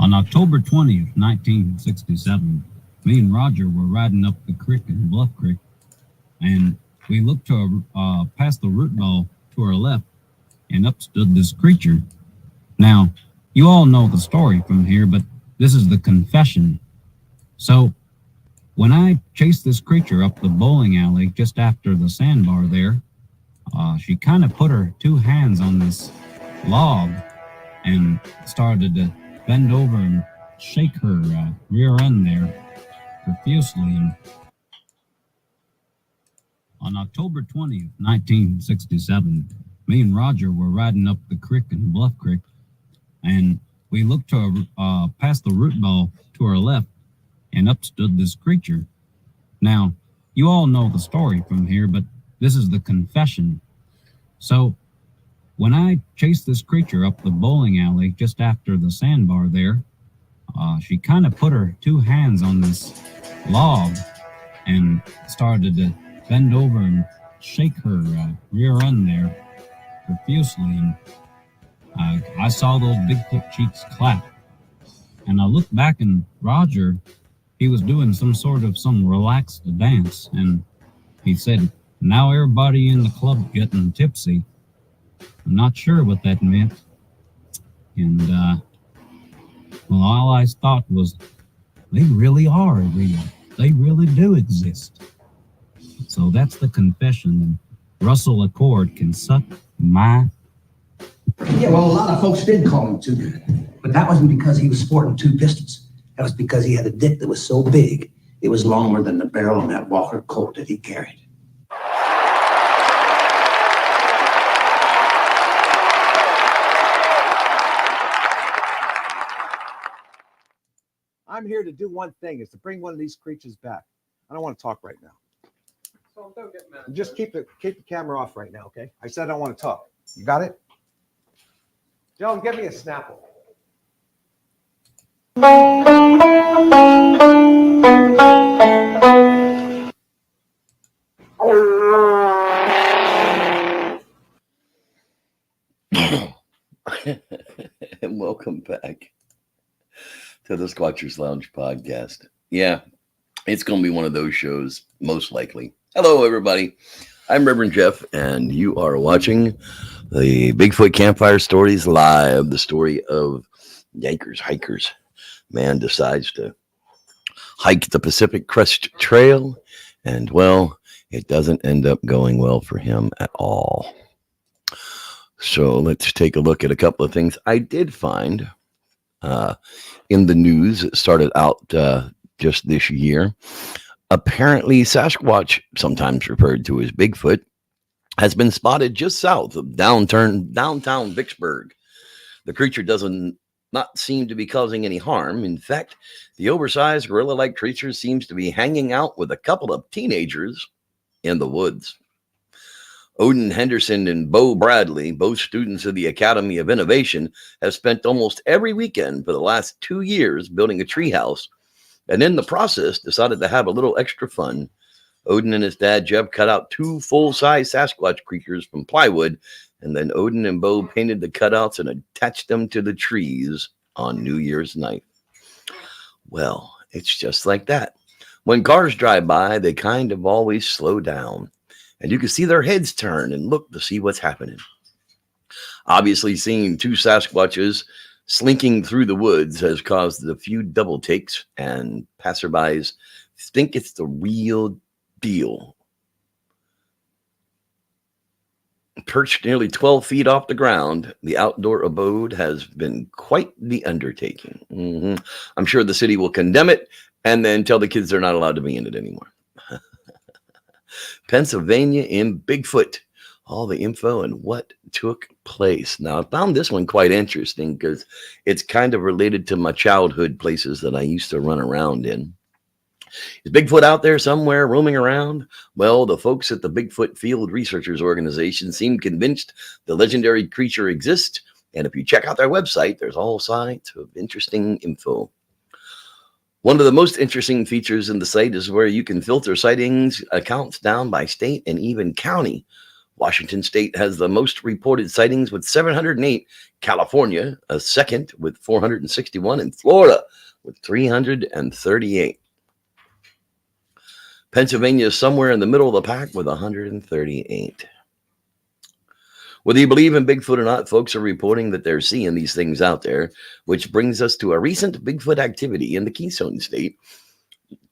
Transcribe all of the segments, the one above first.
On October 20th, 1967, me and Roger were riding up the creek in Bluff Creek, and we looked to past the root ball to our left, and up stood this creature. Now, you all know the story from here, but this is the confession. So, when I chased this creature up the bowling alley just after the sandbar there, she kind of put her two hands on this log and started to bend over and shake her rear end there profusely. And on October 20th, 1967, me and Roger were riding up the creek in Bluff Creek, and we looked to past the root ball to our left, and up stood this creature. Now, you all know the story from here, but this is the confession. So, when I chased this creature up the bowling alley just after the sandbar there, she kind of put her two hands on this log and started to bend over and shake her rear end there profusely. And I saw those Bigfoot cheeks clap. And I looked back, and Roger, he was doing some relaxed dance. And he said, "Now everybody in the club getting tipsy." I'm not sure what that meant. And, well, all I thought was, they really are real. They really do exist. So that's the confession. And Russell Accord can suck my... Yeah, well, a lot of folks did call him too good. But that wasn't because he was sporting two pistols. That was because he had a dick that was so big, it was longer than the barrel on that Walker Colt that he carried. I'm here to do one thing, is to bring one of these creatures back. I don't want to talk right now. So don't get mad. Just keep the camera off right now, okay? I said I don't want to talk. You got it? Joan, give me a Snapple. And welcome back to the Squatchers Lounge podcast. Yeah, it's going to be one of those shows, most likely. Hello, everybody. I'm Reverend Jeff, and you are watching the Bigfoot Campfire Stories Live, the story of HikerYiker. Man decides to hike the Pacific Crest Trail, and, well, it doesn't end up going well for him at all. So let's take a look at a couple of things I did find in the news. It started out just this year. Apparently, Sasquatch, sometimes referred to as Bigfoot, has been spotted just south of downtown Vicksburg. The creature doesn't not seem to be causing any harm. In fact, the oversized gorilla-like creature seems to be hanging out with a couple of teenagers in the woods. Odin Henderson and Bo Bradley, both students of the Academy of Innovation, have spent almost every weekend for the last 2 years building a treehouse, and in the process decided to have a little extra fun. Odin and his dad Jeff cut out 2 full-size Sasquatch creatures from plywood, and then Odin and Bo painted the cutouts and attached them to the trees on New Year's night. Well, it's just like that. When cars drive by, they kind of always slow down, and you can see their heads turn and look to see what's happening. Obviously, seeing 2 Sasquatches slinking through the woods has caused a few double takes, and passerbys think it's the real deal. Perched nearly 12 feet off the ground, the outdoor abode has been quite the undertaking. I'm sure the city will condemn it and then tell the kids they're not allowed to be in it anymore. Pennsylvania in Bigfoot. All the info and what took place. Now, I found this one quite interesting because it's kind of related to my childhood places that I used to run around in. Is Bigfoot out there somewhere roaming around? Well, the folks at the Bigfoot Field Researchers Organization seem convinced the legendary creature exists. And if you check out their website, there's all sides of interesting info. One of the most interesting features in the site is where you can filter sightings accounts down by state and even county. Washington State has the most reported sightings with 708. California, a second with 461. And Florida with 338. Pennsylvania is somewhere in the middle of the pack with 138. Whether you believe in Bigfoot or not, folks are reporting that they're seeing these things out there, which brings us to a recent Bigfoot activity in the Keystone State.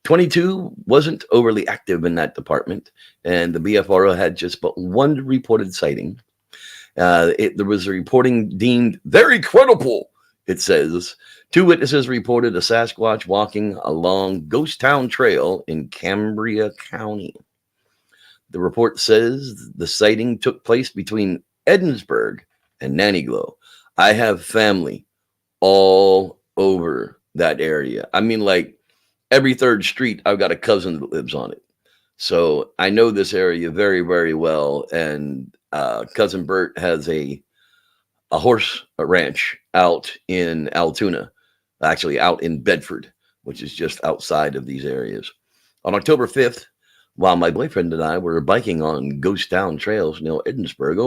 22 wasn't overly active in that department, and the BFRO had just but one reported sighting. There was a reporting deemed very credible, it says. 2 witnesses reported a Sasquatch walking along Ghost Town Trail in Cambria County. The report says the sighting took place between Edensburg and Nannyglow. I have family all over that area. I mean, like every third street, I've got a cousin that lives on it. So I know this area very, very well. And cousin Bert has a horse ranch out in Altoona, actually out in Bedford, which is just outside of these areas. On October 5th, while my boyfriend and I were biking on Ghost Town trails near Edensburg,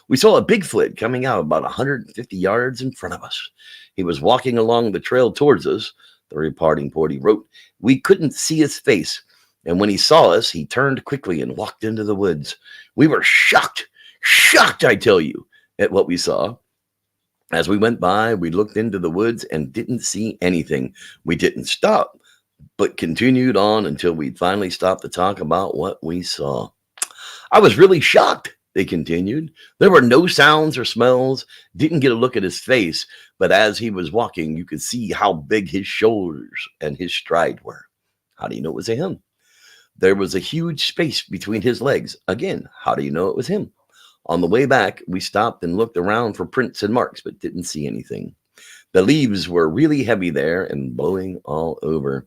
we saw a Bigfoot coming out about 150 yards in front of us. He was walking along the trail towards us. The reporting party wrote, "We couldn't see his face, and when he saw us, he turned quickly and walked into the woods. We were shocked, I tell you, at what we saw. As we went by, we looked into the woods and didn't see anything. We didn't stop, but continued on until we finally stopped to talk about what we saw. I was really shocked," they continued. "There were no sounds or smells, didn't get a look at his face, but as he was walking, you could see how big his shoulders and his stride were." How do you know it was him? "There was a huge space between his legs." Again, how do you know it was him? "On the way back, we stopped and looked around for prints and marks, but didn't see anything. The leaves were really heavy there and blowing all over."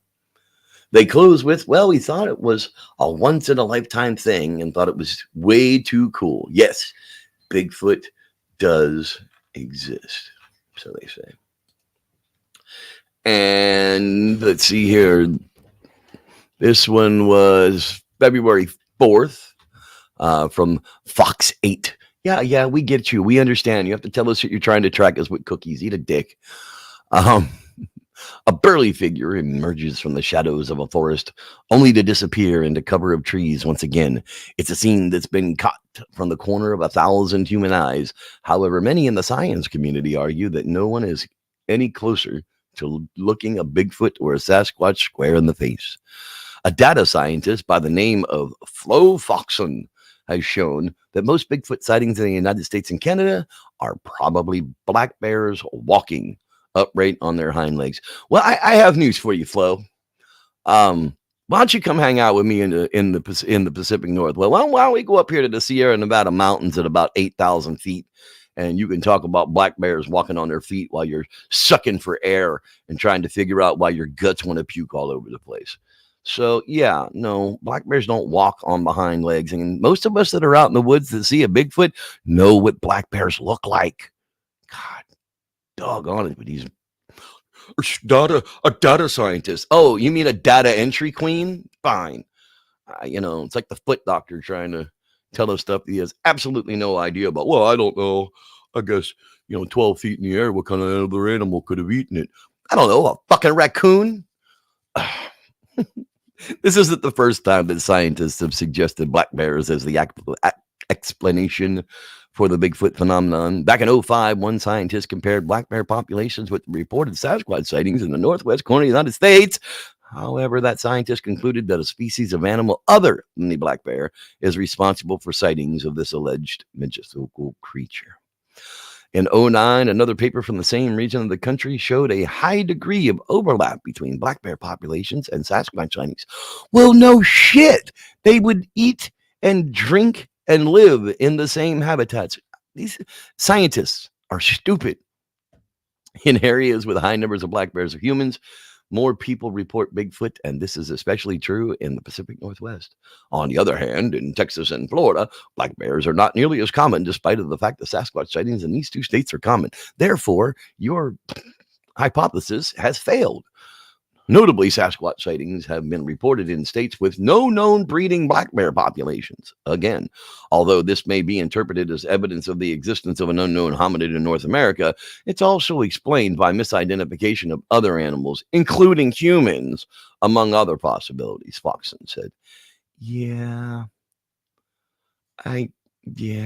They close with, "Well, we thought it was a once-in-a-lifetime thing and thought it was way too cool. Yes, Bigfoot does exist," so they say. And let's see here. This one was February 4th from Fox 8. Yeah, we get you. We understand. You have to tell us that you're trying to track us with cookies. Eat a dick. A burly figure emerges from the shadows of a forest, only to disappear into cover of trees once again. It's a scene that's been caught from the corner of 1,000 human eyes. However, many in the science community argue that no one is any closer to looking a Bigfoot or a Sasquatch square in the face. A data scientist by the name of Flo Foxon has shown that most Bigfoot sightings in the United States and Canada are probably black bears walking upright on their hind legs. Well, I have news for you, Flo. Why don't you come hang out with me in the Pacific Northwest? Well, why don't we go up here to the Sierra Nevada mountains at about 8,000 feet, and you can talk about black bears walking on their feet while you're sucking for air and trying to figure out why your guts want to puke all over the place. So yeah, no, black bears don't walk on behind legs, and most of us that are out in the woods that see a Bigfoot know what black bears look like. God, doggone it, but he's a data scientist. Oh, you mean a data entry queen? Fine. It's like the foot doctor trying to tell us stuff he has absolutely no idea about. Well, I don't know. I guess, 12 feet in the air, what kind of other animal could have eaten it? I don't know, a fucking raccoon? This isn't the first time that scientists have suggested black bears as the explanation for the Bigfoot phenomenon. Back in 2005, one scientist compared black bear populations with reported Sasquatch sightings in the northwest corner of the United States. However, that scientist concluded that a species of animal other than the black bear is responsible for sightings of this alleged mystical creature. In 2009, another paper from the same region of the country showed a high degree of overlap between black bear populations and Sasquatch sightings. Well, no shit. They would eat and drink and live in the same habitats. These scientists are stupid. In areas with high numbers of black bears or humans, more people report Bigfoot, and this is especially true in the Pacific Northwest. On the other hand, in Texas and Florida, black bears are not nearly as common, despite of the fact that Sasquatch sightings in these two states are common. Therefore, your hypothesis has failed. Notably, Sasquatch sightings have been reported in states with no known breeding black bear populations. Again, although this may be interpreted as evidence of the existence of an unknown hominid in North America, it's also explained by misidentification of other animals, including humans, among other possibilities, Foxon said. Yeah,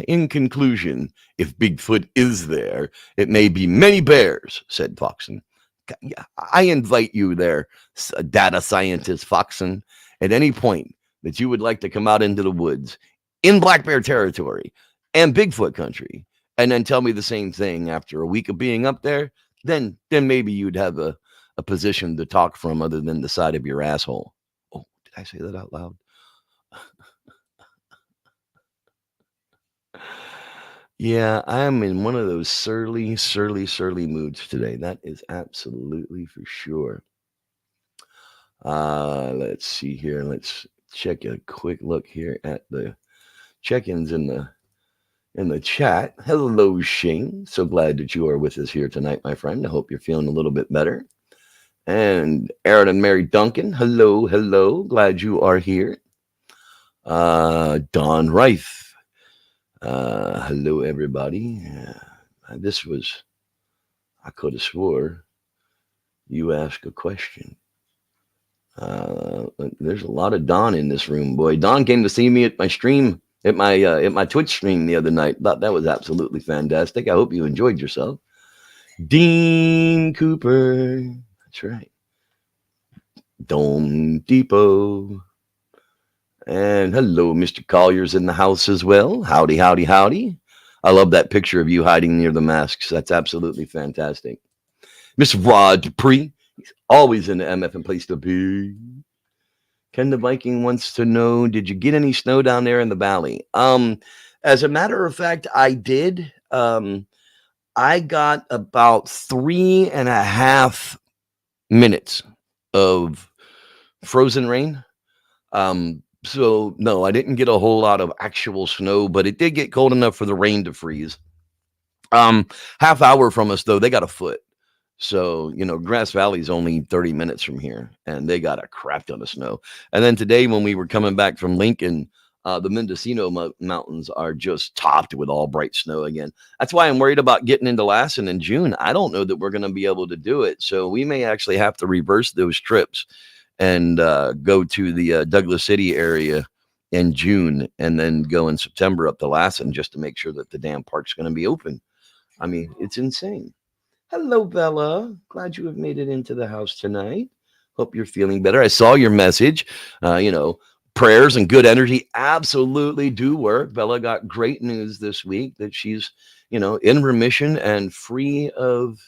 in conclusion, if Bigfoot is there, it may be many bears, said Foxon. I invite you there, data scientist Foxon, at any point that you would like to come out into the woods in black bear territory and Bigfoot country, and then tell me the same thing after a week of being up there, then maybe you'd have a position to talk from other than the side of your asshole. Oh, did I say that out loud? Yeah, I'm in one of those surly moods today. That is absolutely for sure. Let's see here. Let's check a quick look here at the check-ins in the chat. Hello, Shane. So glad that you are with us here tonight, my friend. I hope you're feeling a little bit better. And Aaron and Mary Duncan, hello. Glad you are here. Don Rife. Hello, everybody. I could have swore you asked a question. There's a lot of Don in this room, boy. Don came to see me at my stream, at my Twitch stream the other night. Thought that was absolutely fantastic. I hope you enjoyed yourself. Dean Cooper. That's right. Dome Depot. And hello, Mr. Collier's in the house as well. Howdy. I love that picture of you hiding near the masks. That's absolutely fantastic. Miss Rod Dupree, he's always in the MF and place to be. Ken the Viking wants to know, did you get any snow down there in the valley? As a matter of fact, I did. I got about 3.5 minutes of frozen rain. So no, I didn't get a whole lot of actual snow, but it did get cold enough for the rain to freeze. Half hour from us though, they got a foot. So, Grass Valley is only 30 minutes from here, and they got a crap ton of snow. And then today, when we were coming back from Lincoln, the Mendocino Mountains are just topped with all bright snow again. That's why I'm worried about getting into Lassen in June. I don't know that we're going to be able to do it. So we may actually have to reverse those trips and go to the Douglas City area in June and then go in September up to Lassen just to make sure that the damn park's going to be open. I mean, it's insane. Hello, Bella. Glad you have made it into the house tonight. Hope you're feeling better. I saw your message. Prayers and good energy absolutely do work. Bella got great news this week that she's, in remission and free of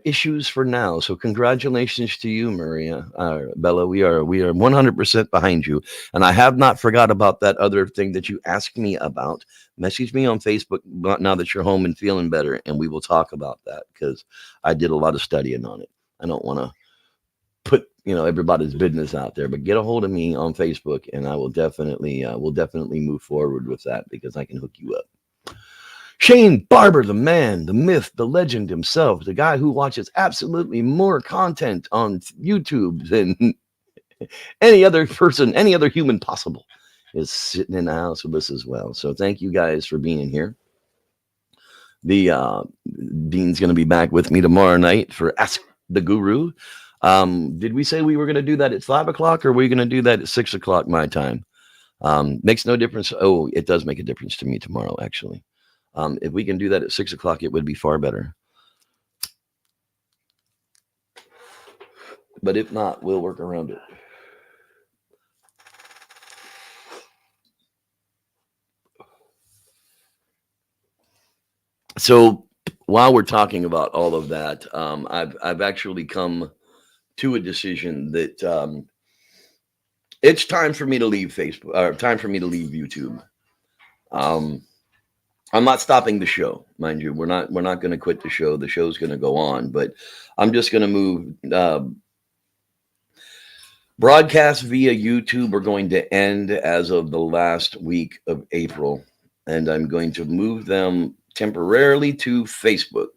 issues for now. So congratulations to you, Maria. Bella, we are 100% behind you. And I have not forgot about that other thing that you asked me about. Message me on Facebook now that you're home and feeling better, and we will talk about that because I did a lot of studying on it. I don't want to put everybody's business out there, but get a hold of me on Facebook, and I will definitely move forward with that because I can hook you up. Shane Barber, the man, the myth, the legend himself, the guy who watches absolutely more content on YouTube than any other person, any other human possible, is sitting in the house with us as well. So thank you guys for being here. The Dean's going to be back with me tomorrow night for Ask the Guru. Did we say we were going to do that at 5 o'clock, or are we going to do that at 6 o'clock my time? Makes no difference. Oh, it does make a difference to me tomorrow, actually. If we can do that at 6 o'clock, it would be far better. But if not, we'll work around it. So while we're talking about all of that, I've actually come to a decision that it's time for me to leave Facebook, or time for me to leave YouTube. I'm not stopping the show, mind you. We're not going to quit the show. The show's going to go on, but I'm just going to move. Broadcasts via YouTube are going to end as of the last week of April, and I'm going to move them temporarily to Facebook.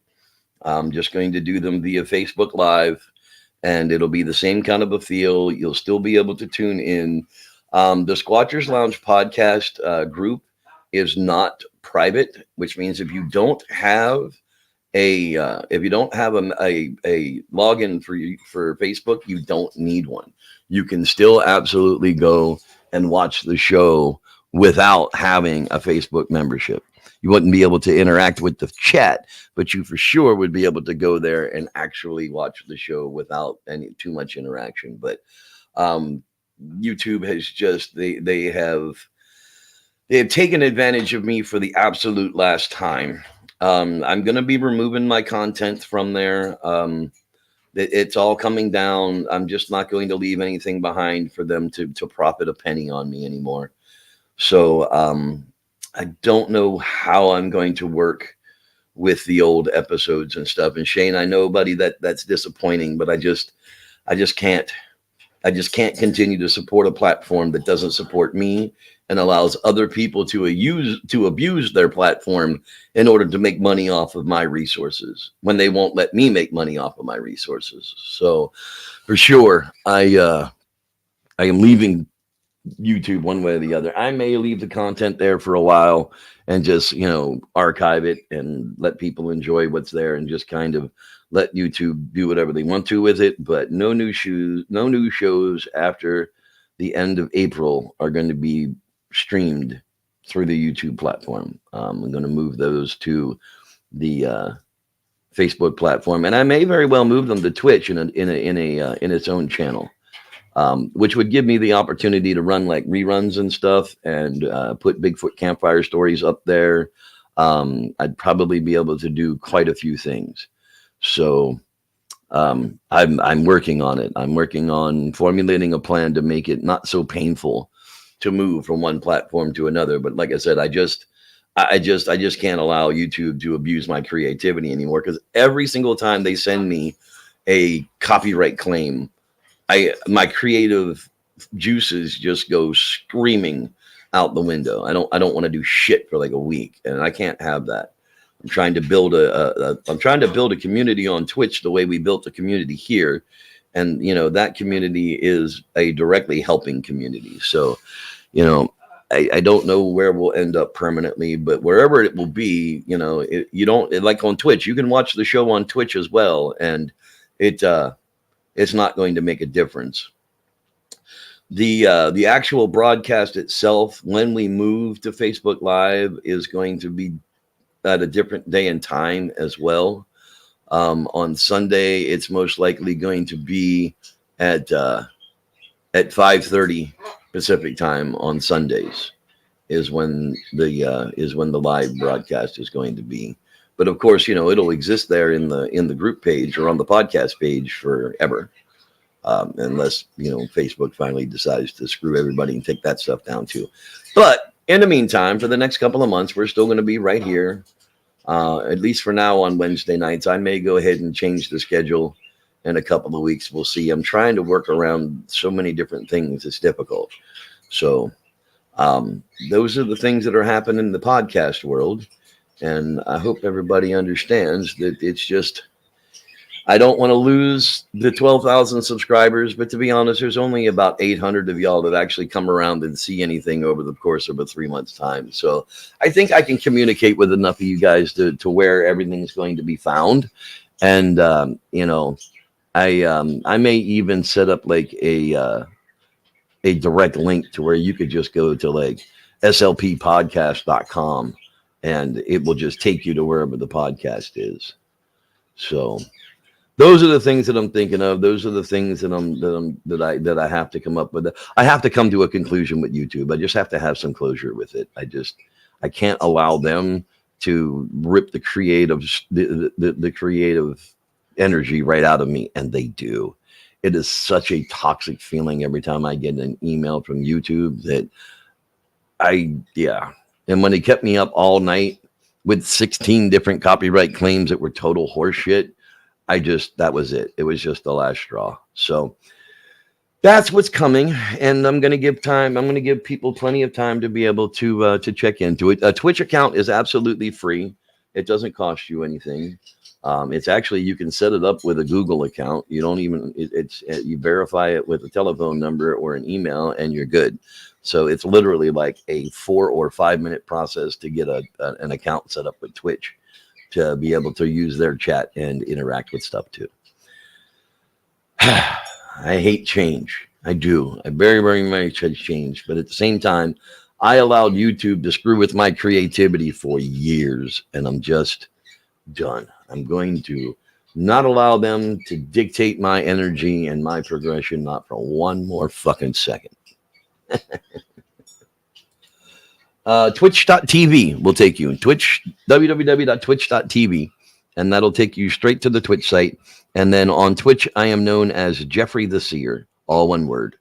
I'm just going to do them via Facebook Live and it'll be the same kind of a feel. You'll still be able to tune in. The Squatchers Lounge podcast group is not private, which means if you don't have a login for Facebook, you don't need one. You can still absolutely go and watch the show without having a Facebook membership. You wouldn't be able to interact with the chat, but you for sure would be able to go there and actually watch the show without any too much interaction. But YouTube has just they have taken advantage of me for the absolute last time. I'm going to be removing my content from there. It's all coming down. I'm just not going to leave anything behind for them to profit a penny on me anymore. So I don't know how I'm going to work with the old episodes and stuff. And Shane, I know, buddy, that's disappointing, but I just can't continue to support a platform that doesn't support me and allows other people to abuse their platform in order to make money off of my resources when they won't let me make money off of my resources. So for sure, I am leaving YouTube one way or the other. I may leave the content there for a while and just, archive it and let people enjoy what's there and just kind of let YouTube do whatever they want to with it. But no new shows after the end of April are going to be streamed through the YouTube platform. I'm going to move those to the Facebook platform, and I may very well move them to Twitch in its own channel, which would give me the opportunity to run like reruns and stuff, and put Bigfoot campfire stories up there. I'd probably be able to do quite a few things. So I'm working on it. I'm working on formulating a plan to make it not so painful to move from one platform to another. But like I said, I just can't allow YouTube to abuse my creativity anymore, because every single time they send me a copyright claim, my creative juices just go screaming out the window. I don't want to do shit for like a week, and I can't have that. I'm trying to build a community on Twitch the way we built a community here. And, that community is a directly helping community. So, I don't know where we'll end up permanently, but wherever it will be, like on Twitch, you can watch the show on Twitch as well. And it's not going to make a difference. The actual broadcast itself, when we move to Facebook Live, is going to be at a different day and time as well. On Sunday, it's most likely going to be at 5:30 Pacific time on Sundays is when the live broadcast is going to be. But of course, it'll exist there in the group page or on the podcast page forever, unless Facebook finally decides to screw everybody and take that stuff down too. But in the meantime, for the next couple of months, we're still going to be right here. At least for now on Wednesday nights. I may go ahead and change the schedule in a couple of weeks. We'll see. I'm trying to work around so many different things. It's difficult. So those are the things that are happening in the podcast world. And I hope everybody understands that it's just, I don't want to lose the 12,000 subscribers, but to be honest, there's only about 800 of y'all that actually come around and see anything over the course of a 3 months time. So I think I can communicate with enough of you guys to where everything's going to be found. And, I may even set up like a direct link to where you could just go to like SLPpodcast.com and it will just take you to wherever the podcast is. So those are the things that I'm thinking of. Those are the things that I have to come up with. I have to come to a conclusion with YouTube. I just have to have some closure with it. I can't allow them to rip the creative energy right out of me, and they do. It is such a toxic feeling every time I get an email from YouTube that And when they kept me up all night with 16 different copyright claims that were total horseshit, that was it. It was just the last straw. So that's what's coming. And I'm going to give time. I'm going to give people plenty of time to be able to check into it. A Twitch account is absolutely free. It doesn't cost you anything. It's actually, you can set it up with a Google account. You don't even, you verify it with a telephone number or an email and you're good. So it's literally like a 4 or 5 minute process to get an account set up with Twitch to be able to use their chat and interact with stuff too. I hate change. I do. I very, very much hate change. But at the same time, I allowed YouTube to screw with my creativity for years, and I'm just done. I'm going to not allow them to dictate my energy and my progression, not for one more fucking second. Twitch.tv will take you. www.twitch.tv, and that'll take you straight to the Twitch site. And then on Twitch, I am known as Jeffrey the Seer, all one word.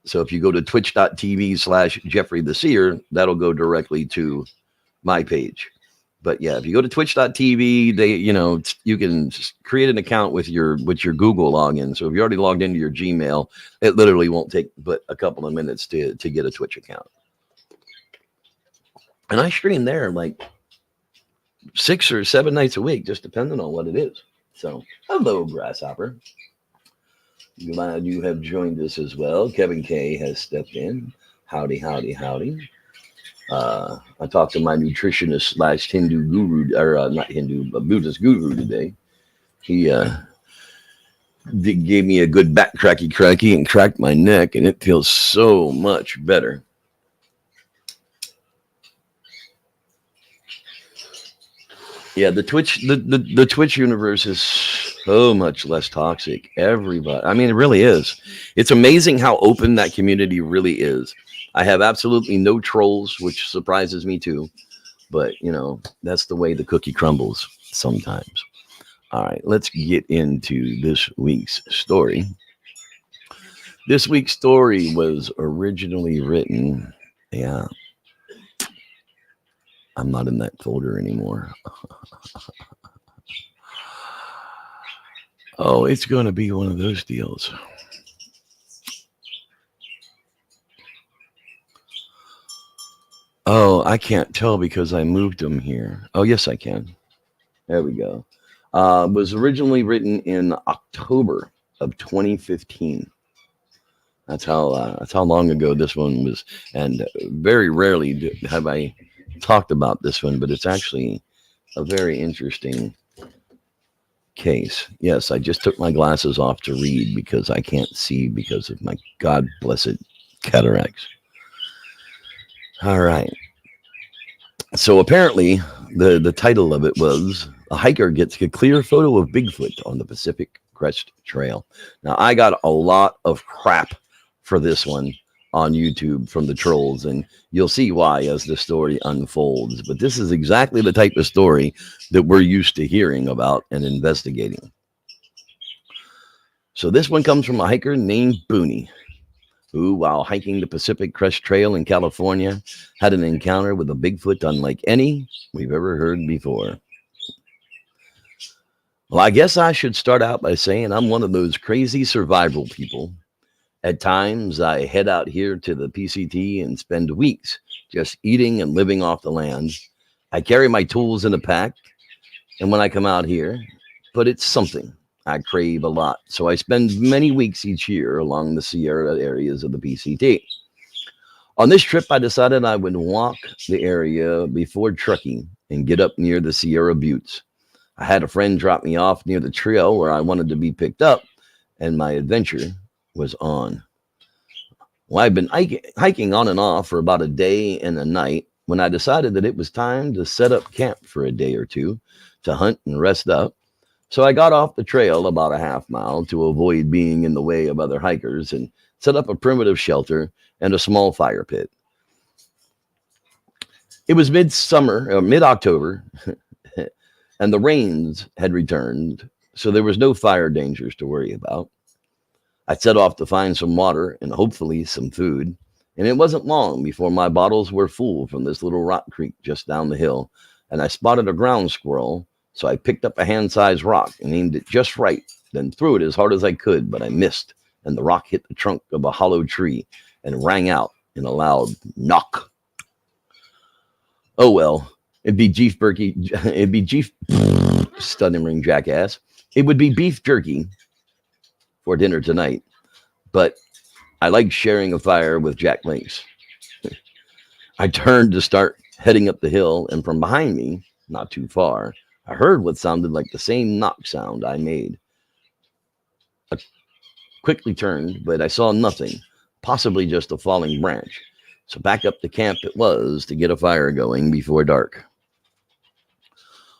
So if you go to twitch.tv/Jeffrey the Seer, that'll go directly to my page. But yeah, if you go to twitch.tv, you can create an account with your Google login. So if you're already logged into your Gmail, it literally won't take but a couple of minutes to get a Twitch account. And I stream there like 6 or 7 nights a week, just depending on what it is. So hello, Grasshopper. Glad you have joined us as well. Kevin K has stepped in. Howdy, howdy, howdy. I talked to my nutritionist / Hindu guru, or not Hindu, but Buddhist guru today. He gave me a good back cracky and cracked my neck, and it feels so much better. Yeah, the Twitch universe is so much less toxic. Everybody, I mean, it really is. It's amazing how open that community really is. I have absolutely no trolls, which surprises me too. But, that's the way the cookie crumbles sometimes. All right, let's get into this week's story. This week's story was originally written, yeah. I'm not in that folder anymore. Oh, it's going to be one of those deals. Oh, I can't tell because I moved them here. Oh, yes, I can. There we go. Was originally written in October of 2015. That's how long ago this one was. And very rarely have I talked about this one, but it's actually a very interesting case. Yes, I just took my glasses off to read because I can't see because of my God blessed cataracts. All right. So apparently the title of it was "A Hiker Gets a Clear Photo of Bigfoot on the Pacific Crest Trail." Now, I got a lot of crap for this one on YouTube from the trolls, and you'll see why as the story unfolds. But this is exactly the type of story that we're used to hearing about and investigating. So this one comes from a hiker named Booney, who, while hiking the Pacific Crest Trail in California, had an encounter with a Bigfoot unlike any we've ever heard before. Well, I guess I should start out by saying I'm one of those crazy survival people. At times, I head out here to the PCT and spend weeks just eating and living off the land. I carry my tools in a pack, and when I come out here, but it's something I crave a lot. So I spend many weeks each year along the Sierra areas of the PCT. On this trip, I decided I would walk the area before trekking and get up near the Sierra Buttes. I had a friend drop me off near the trail where I wanted to be picked up, and my adventure was on. Well, I've been hiking on and off for about a day and a night when I decided that it was time to set up camp for a day or two to hunt and rest up. So I got off the trail about a half mile to avoid being in the way of other hikers and set up a primitive shelter and a small fire pit. It was mid-October, and the rains had returned, so there was no fire dangers to worry about. I set off to find some water and hopefully some food, and it wasn't long before my bottles were full from this little rock creek just down the hill, and I spotted a ground squirrel, so I picked up a hand-sized rock and aimed it just right, then threw it as hard as I could, but I missed, and the rock hit the trunk of a hollow tree and rang out in a loud knock. Oh well, It'd be beef jerky. It'd be beef, stuttering jackass. It would be beef jerky for dinner tonight. But I like sharing a fire with Jack Links. I turned to start heading up the hill, and from behind me, not too far, I heard what sounded like the same knock sound I made. I quickly turned, but I saw nothing, possibly just a falling branch. So back up to camp it was to get a fire going before dark.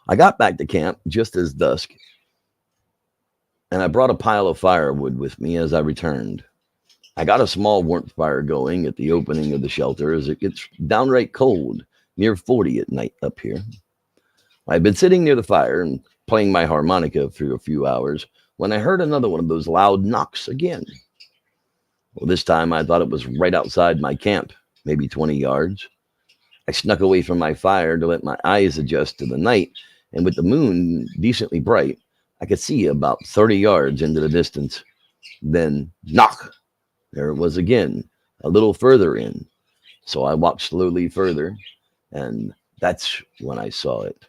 I got back to camp just as dusk, and I brought a pile of firewood with me as I returned. I got a small warmth fire going at the opening of the shelter as it gets downright cold, near 40 at night up here. I'd been sitting near the fire and playing my harmonica for a few hours when I heard another one of those loud knocks again. Well, this time I thought it was right outside my camp, maybe 20 yards. I snuck away from my fire to let my eyes adjust to the night, and with the moon decently bright, I could see about 30 yards into the distance. Then, knock! There it was again, a little further in. So I walked slowly further, and that's when I saw it.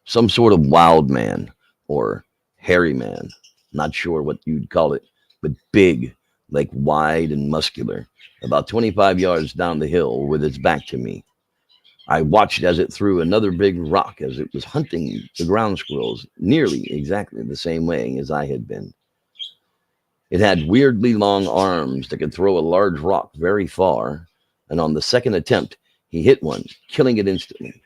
Some sort of wild man, or hairy man, not sure what you'd call it, but big, like wide and muscular, about 25 yards down the hill with its back to me. I watched as it threw another big rock as it was hunting the ground squirrels nearly exactly the same way as I had been. It had weirdly long arms that could throw a large rock very far, and on the second attempt, he hit one, killing it instantly.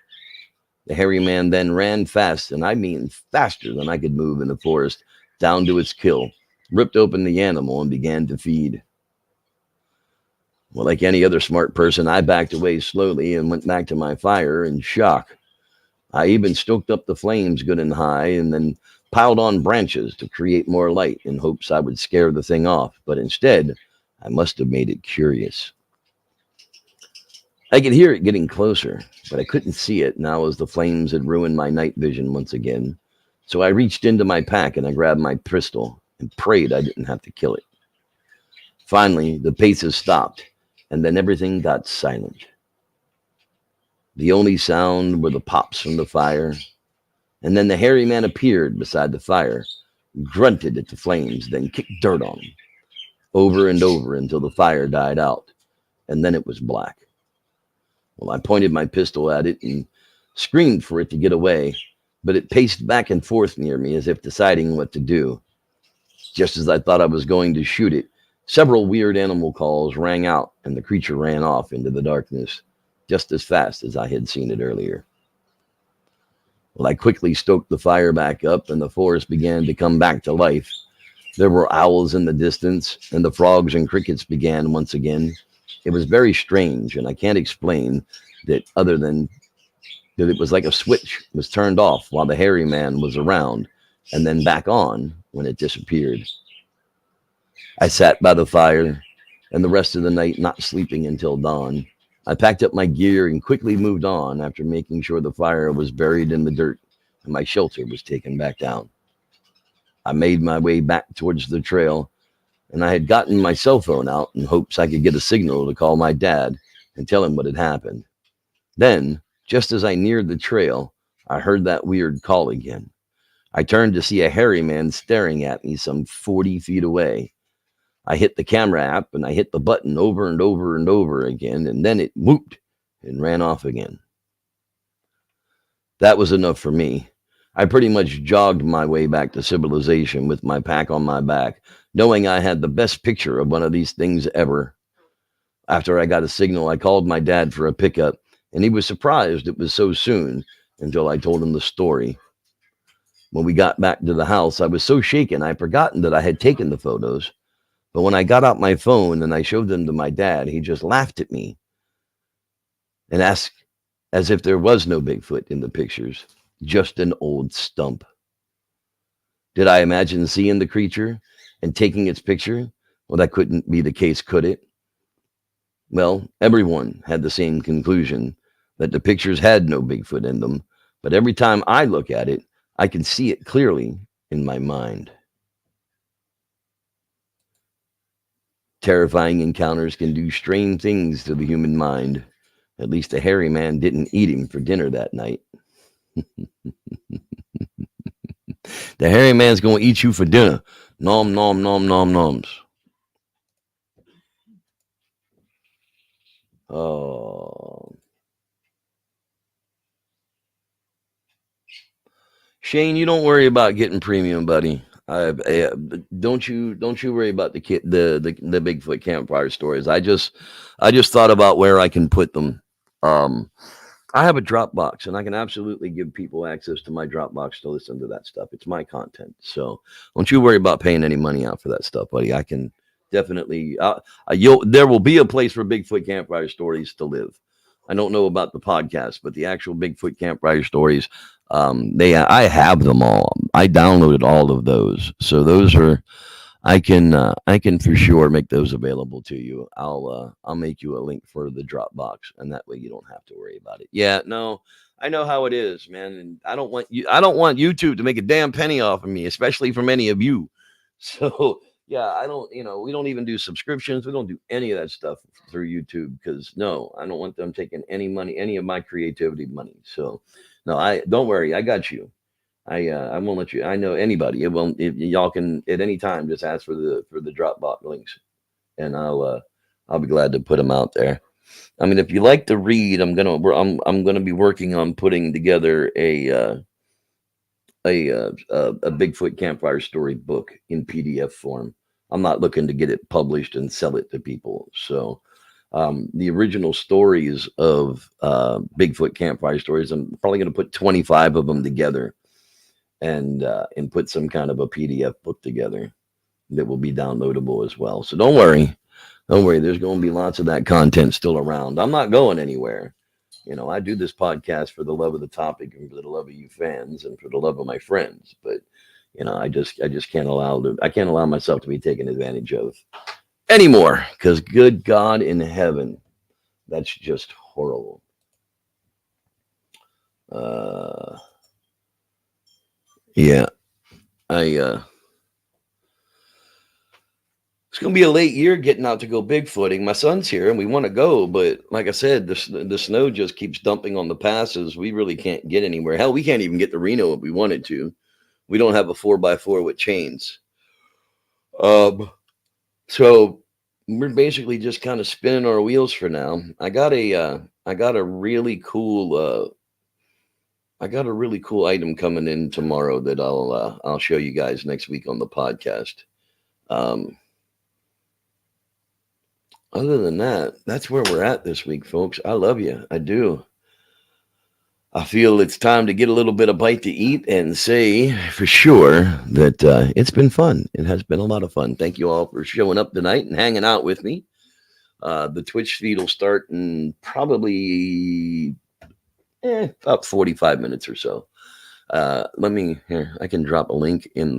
The hairy man then ran fast, and I mean faster than I could move in the forest, down to its kill, ripped open the animal, and began to feed. Well, like any other smart person, I backed away slowly and went back to my fire in shock. I even stoked up the flames good and high, and then piled on branches to create more light in hopes I would scare the thing off, but instead, I must have made it curious. I could hear it getting closer, but I couldn't see it now as the flames had ruined my night vision once again. So I reached into my pack and I grabbed my pistol and prayed I didn't have to kill it. Finally, the paces stopped, and then everything got silent. The only sound were the pops from the fire, and then the hairy man appeared beside the fire, grunted at the flames, then kicked dirt on them, over and over until the fire died out, and then it was black. Well, I pointed my pistol at it and screamed for it to get away, but it paced back and forth near me as if deciding what to do. Just as I thought I was going to shoot it, several weird animal calls rang out, and the creature ran off into the darkness, just as fast as I had seen it earlier. Well, I quickly stoked the fire back up, and the forest began to come back to life. There were owls in the distance, and the frogs and crickets began once again. It was very strange, and I can't explain that other than that it was like a switch was turned off while the hairy man was around, and then back on when it disappeared. I sat by the fire, and the rest of the night not sleeping until dawn. I packed up my gear and quickly moved on after making sure the fire was buried in the dirt and my shelter was taken back down. I made my way back towards the trail, and I had gotten my cell phone out in hopes I could get a signal to call my dad and tell him what had happened. Then, just as I neared the trail, I heard that weird call again. I turned to see a hairy man staring at me some 40 feet away. I hit the camera app and I hit the button over and over and over again, and then it whooped and ran off again. That was enough for me. I pretty much jogged my way back to civilization with my pack on my back, knowing I had the best picture of one of these things ever. After I got a signal, I called my dad for a pickup, and he was surprised it was so soon until I told him the story. When we got back to the house, I was so shaken I'd forgotten that I had taken the photos. But when I got out my phone and I showed them to my dad, he just laughed at me and asked as if there was no Bigfoot in the pictures, just an old stump. Did I imagine seeing the creature and taking its picture? Well, that couldn't be the case, could it? Well, everyone had the same conclusion, that the pictures had no Bigfoot in them, but every time I look at it, I can see it clearly in my mind. Terrifying encounters can do strange things to the human mind, At least the hairy man didn't eat him for dinner that night. The hairy man's going to eat you for dinner. Nom, nom, nom, nom, noms. Oh. Shane, you don't worry about getting premium, buddy. Don't you worry about the Bigfoot campfire stories. I just thought about where I can put them. I have a Dropbox, and I can absolutely give people access to my Dropbox to listen to that stuff. It's my content, so don't you worry about paying any money out for that stuff, buddy. I can definitely. There will be a place for Bigfoot campfire stories to live. I don't know about the podcast, but the actual Bigfoot campfire stories, I have them all. I downloaded all of those, so those are. I can for sure make those available to you. I'll make you a link for the Dropbox, and that way you don't have to worry about it. Yeah, no, I know how it is, man, and I don't want YouTube to make a damn penny off of me, especially from any of you. So yeah, I don't, we don't even do subscriptions. We don't do any of that stuff through YouTube because no, I don't want them taking any money, any of my creativity money. So no, don't worry, I got you. I won't let you. I know anybody. It won't. If y'all can at any time just ask for the Dropbox links, and I'll be glad to put them out there. I mean, if you like to read, I'm gonna be working on putting together a Bigfoot campfire story book in PDF form. I'm not looking to get it published and sell it to people. So the original stories of Bigfoot campfire stories, I'm probably gonna put 25 of them together. And put some kind of a PDF book together that will be downloadable as well. So don't worry. There's going to be lots of that content still around. I'm not going anywhere. I do this podcast for the love of the topic and for the love of you fans and for the love of my friends. But I just can't allow myself to be taken advantage of anymore. Because good God in heaven, that's just horrible. Yeah, it's gonna be a late year getting out to go bigfooting. My son's here and we want to go, but like I said, the snow just keeps dumping on the passes. We really can't get anywhere. Hell, we can't even get to Reno if we wanted to. We don't have a 4x4 with chains. So we're basically just kind of spinning our wheels for now. I got a really cool item coming in tomorrow that I'll show you guys next week on the podcast. Other than that, that's where we're at this week, folks. I love you. I do. I feel it's time to get a little bit of bite to eat and say for sure that it's been fun. It has been a lot of fun. Thank you all for showing up tonight and hanging out with me. The Twitch feed will start in probably about 45 minutes or so. I can drop a link in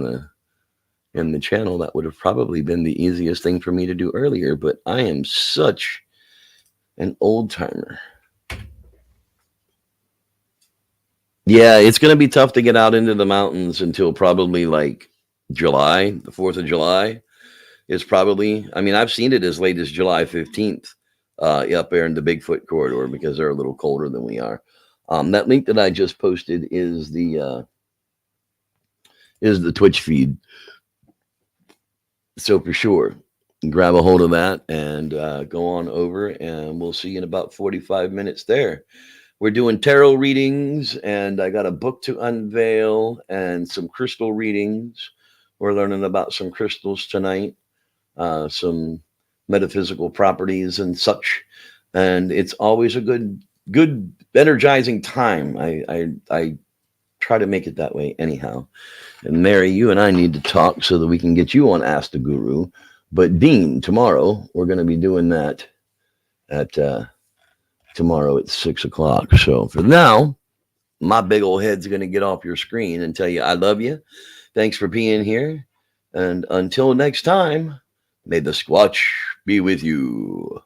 the channel. That would have probably been the easiest thing for me to do earlier, but I am such an old timer. Yeah, it's going to be tough to get out into the mountains until probably like July. The 4th of July is probably, I've seen it as late as July 15th up there in the Bigfoot corridor because they're a little colder than we are. That link that I just posted is the Twitch feed. So for sure, grab a hold of that and go on over, and we'll see you in about 45 minutes there. We're doing tarot readings, and I got a book to unveil and some crystal readings. We're learning about some crystals tonight, some metaphysical properties and such. And it's always a good energizing time. I try to make it that way anyhow. And Mary, you and I need to talk so that we can get you on Ask the Guru. But Dean, tomorrow we're going to be doing that at tomorrow at 6 o'clock. So for now, my big old head's going to get off your screen and tell you I love you. Thanks for being here. And until next time, may the Squatch be with you.